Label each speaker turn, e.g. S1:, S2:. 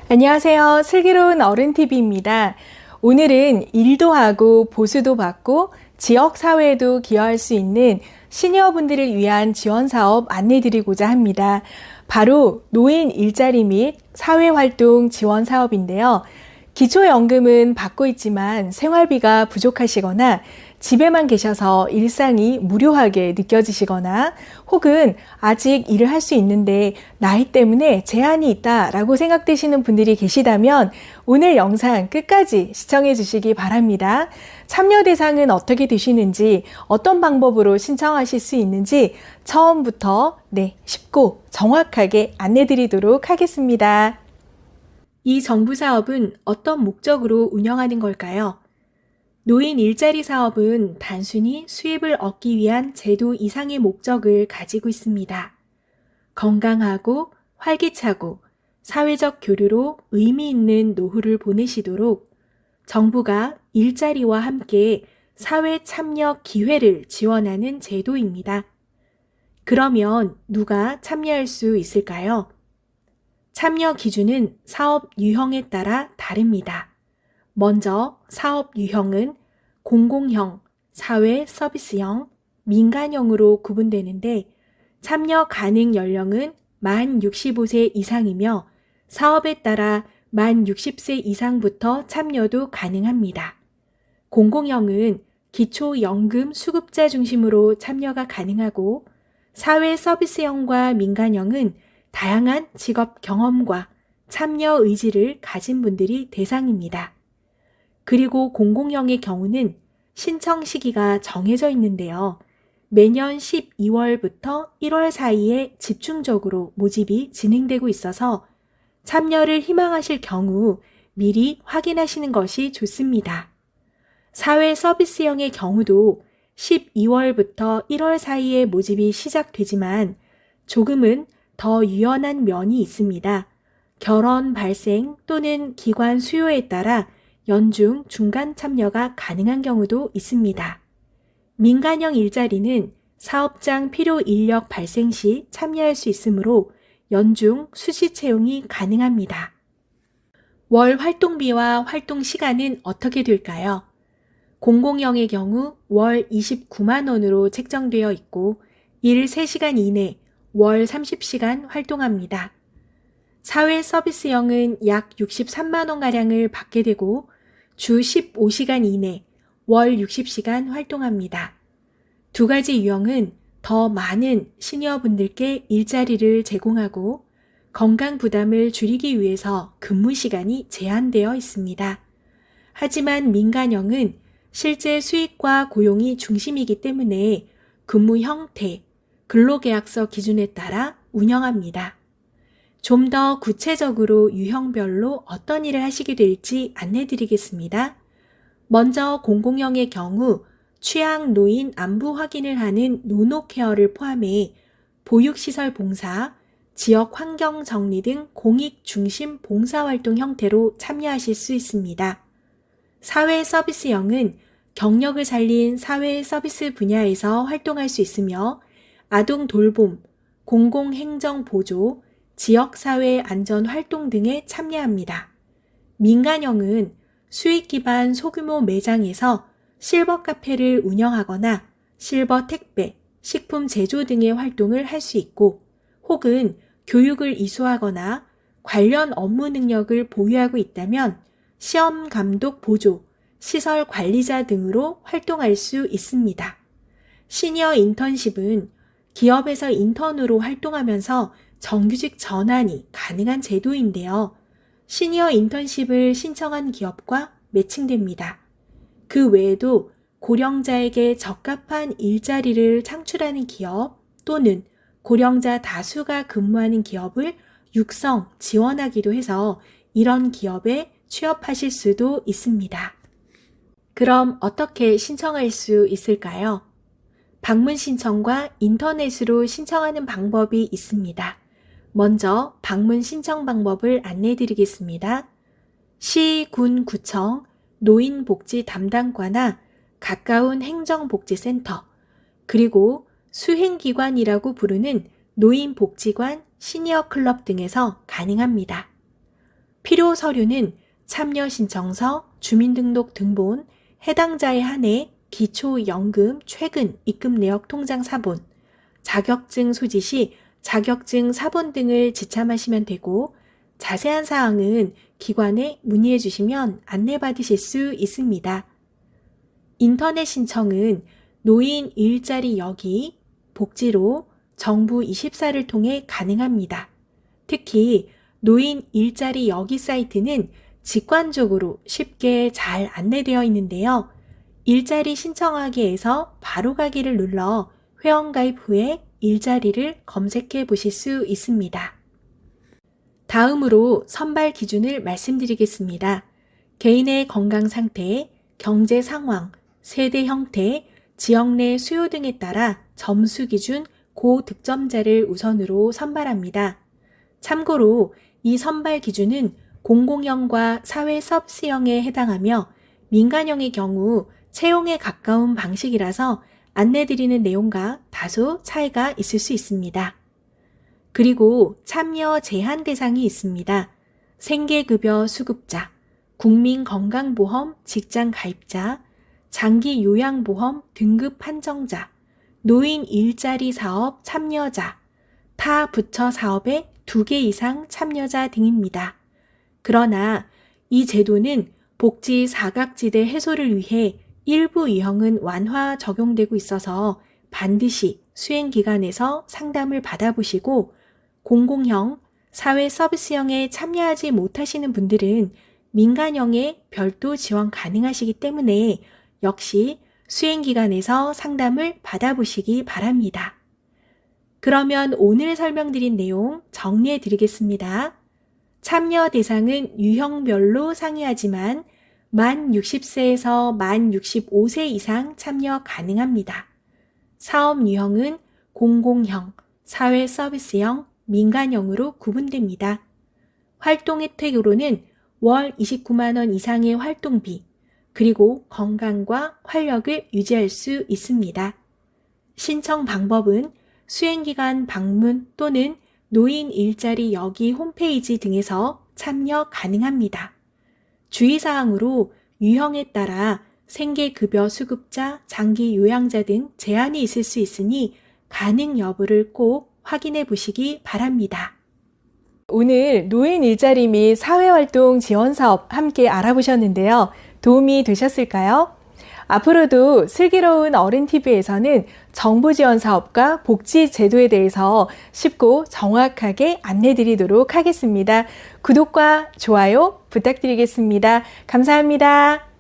S1: 안녕하세요. 슬기로운 어른TV입니다. 오늘은 일도 하고 보수도 받고 지역사회에도 기여할 수 있는 시니어분들을 위한 지원사업 안내드리고자 합니다. 바로 노인 일자리 및 사회활동 지원 사업인데요. 기초연금은 받고 있지만 생활비가 부족하시거나 집에만 계셔서 일상이 무료하게 느껴지시거나 혹은 아직 일을 할 수 있는데 나이 때문에 제한이 있다라고 생각되시는 분들이 계시다면 오늘 영상 끝까지 시청해 주시기 바랍니다. 참여 대상은 어떻게 되시는지, 어떤 방법으로 신청하실 수 있는지 처음부터 쉽고 정확하게 안내 드리도록 하겠습니다. 이 정부 사업은 어떤 목적으로 운영하는 걸까요? 노인 일자리 사업은 단순히 수입을 얻기 위한 제도 이상의 목적을 가지고 있습니다. 건강하고 활기차고 사회적 교류로 의미 있는 노후를 보내시도록 정부가 일자리와 함께 사회 참여 기회를 지원하는 제도입니다. 그러면 누가 참여할 수 있을까요? 참여 기준은 사업 유형에 따라 다릅니다. 먼저 사업 유형은 공공형, 사회 서비스형, 민간형으로 구분되는데 참여 가능 연령은 만 65세 이상이며 사업에 따라 만 60세 이상부터 참여도 가능합니다. 공공형은 기초연금 수급자 중심으로 참여가 가능하고 사회 서비스형과 민간형은 다양한 직업 경험과 참여 의지를 가진 분들이 대상입니다. 그리고 공공형의 경우는 신청 시기가 정해져 있는데요. 매년 12월부터 1월 사이에 집중적으로 모집이 진행되고 있어서 참여를 희망하실 경우 미리 확인하시는 것이 좋습니다. 사회 서비스형의 경우도 12월부터 1월 사이에 모집이 시작되지만 조금은 더 유연한 면이 있습니다. 결혼 발생 또는 기관 수요에 따라 연중 중간 참여가 가능한 경우도 있습니다. 민간형 일자리는 사업장 필요 인력 발생 시 참여할 수 있으므로 연중 수시 채용이 가능합니다. 월 활동비와 활동 시간은 어떻게 될까요? 공공형의 경우 월 29만 원으로 책정되어 있고 일 3시간 이내 월 30시간 활동합니다. 사회 서비스형은 약 63만 원가량을 받게 되고 주 15시간 이내 월 60시간 활동합니다. 두 가지 유형은 더 많은 시니어분들께 일자리를 제공하고 건강 부담을 줄이기 위해서 근무 시간이 제한되어 있습니다. 하지만 민간형은 실제 수익과 고용이 중심이기 때문에 근무 형태, 근로계약서 기준에 따라 운영합니다. 좀 더 구체적으로 유형별로 어떤 일을 하시게 될지 안내드리겠습니다. 먼저 공공형의 경우 취약 노인 안부 확인을 하는 노노케어를 포함해 보육시설 봉사, 지역 환경 정리 등 공익 중심 봉사활동 형태로 참여하실 수 있습니다. 사회 서비스형은 경력을 살린 사회 서비스 분야에서 활동할 수 있으며 아동 돌봄, 공공행정 보조, 지역사회 안전 활동 등에 참여합니다. 민간형은 수익 기반 소규모 매장에서 실버 카페를 운영하거나 실버 택배, 식품 제조 등의 활동을 할 수 있고 혹은 교육을 이수하거나 관련 업무 능력을 보유하고 있다면 시험 감독 보조, 시설 관리자 등으로 활동할 수 있습니다. 시니어 인턴십은 기업에서 인턴으로 활동하면서 정규직 전환이 가능한 제도인데요. 시니어 인턴십을 신청한 기업과 매칭됩니다. 그 외에도 고령자에게 적합한 일자리를 창출하는 기업 또는 고령자 다수가 근무하는 기업을 육성, 지원하기도 해서 이런 기업에 취업하실 수도 있습니다. 그럼 어떻게 신청할 수 있을까요? 방문 신청과 인터넷으로 신청하는 방법이 있습니다. 먼저 방문 신청 방법을 안내드리겠습니다. 시, 군, 구청, 노인복지 담당과나 가까운 행정복지센터, 그리고 수행기관이라고 부르는 노인복지관, 시니어클럽 등에서 가능합니다. 필요 서류는 참여 신청서, 주민등록 등본, 해당자에 한해 기초연금 최근 입금 내역 통장 사본, 자격증 소지 시 자격증 사본 등을 지참하시면 되고 자세한 사항은 기관에 문의해 주시면 안내받으실 수 있습니다. 인터넷 신청은 노인 일자리 여기, 복지로 정부 24를 통해 가능합니다. 특히 노인 일자리 여기 사이트는 직관적으로 쉽게 잘 안내되어 있는데요. 일자리 신청하기에서 바로 가기를 눌러 회원가입 후에 일자리를 검색해 보실 수 있습니다. 다음으로 선발 기준을 말씀드리겠습니다. 개인의 건강 상태, 경제 상황, 세대 형태, 지역 내 수요 등에 따라 점수 기준 고득점자를 우선으로 선발합니다. 참고로 이 선발 기준은 공공형과 사회 서비스형에 해당하며 민간형의 경우 채용에 가까운 방식이라서 안내드리는 내용과 다소 차이가 있을 수 있습니다. 그리고 참여 제한 대상이 있습니다. 생계급여 수급자, 국민건강보험 직장가입자, 장기요양보험 등급 판정자, 노인 일자리 사업 참여자, 타 부처 사업에 2개 이상 참여자 등입니다. 그러나 이 제도는 복지 사각지대 해소를 위해 일부 유형은 완화 적용되고 있어서 반드시 수행기관에서 상담을 받아보시고 공공형, 사회 서비스형에 참여하지 못하시는 분들은 민간형에 별도 지원 가능하시기 때문에 역시 수행기관에서 상담을 받아보시기 바랍니다. 그러면 오늘 설명드린 내용 정리해 드리겠습니다. 참여 대상은 유형별로 상이하지만 만 60세에서 만 65세 이상 참여 가능합니다. 사업 유형은 공공형, 사회 서비스형, 민간형으로 구분됩니다. 활동 혜택으로는 월 29만 원 이상의 활동비, 그리고 건강과 활력을 유지할 수 있습니다. 신청 방법은 수행기관 방문 또는 노인 일자리 여기 홈페이지 등에서 참여 가능합니다. 주의사항으로 유형에 따라 생계급여 수급자, 장기 요양자 등 제한이 있을 수 있으니 가능 여부를 꼭 확인해 보시기 바랍니다. 오늘 노인 일자리 및 사회활동 지원사업 함께 알아보셨는데요. 도움이 되셨을까요? 앞으로도 슬기로운 어른TV에서는 정부지원사업과 복지제도에 대해서 쉽고 정확하게 안내드리도록 하겠습니다. 구독과 좋아요 부탁드리겠습니다. 감사합니다.